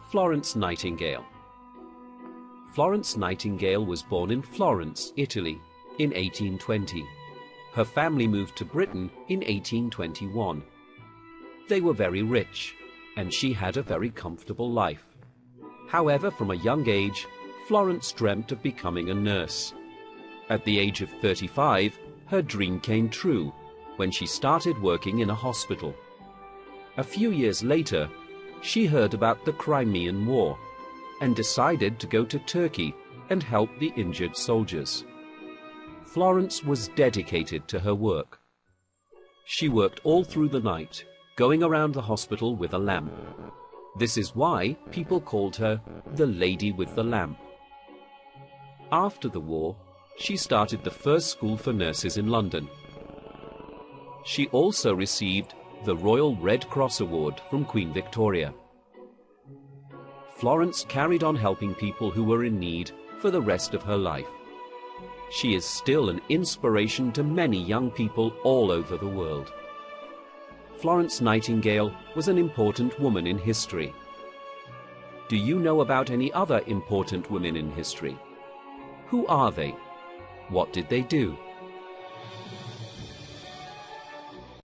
Florence Nightingale. Florence Nightingale was born in Florence, Italy, in 1820. Her family moved to Britain in 1821. They were very rich, and she had a very comfortable life. However, from a young age, Florence dreamt of becoming a nurse. At the age of 35, her dream came true when she started working in a hospital. A few years later, she heard about the Crimean War and decided to go to Turkey and help the injured soldiers. Florence was dedicated to her work. She worked all through the night, going around the hospital with a lamp. This is why people called her the Lady with the Lamp. After the war, she started the first school for nurses in London. She also received the Royal Red Cross Award from Queen Victoria. Florence carried on helping people who were in need for the rest of her life. She is still an inspiration to many young people all over the world. Florence Nightingale was an important woman in history. Do you know about any other important women in history? Who are they? What did they do?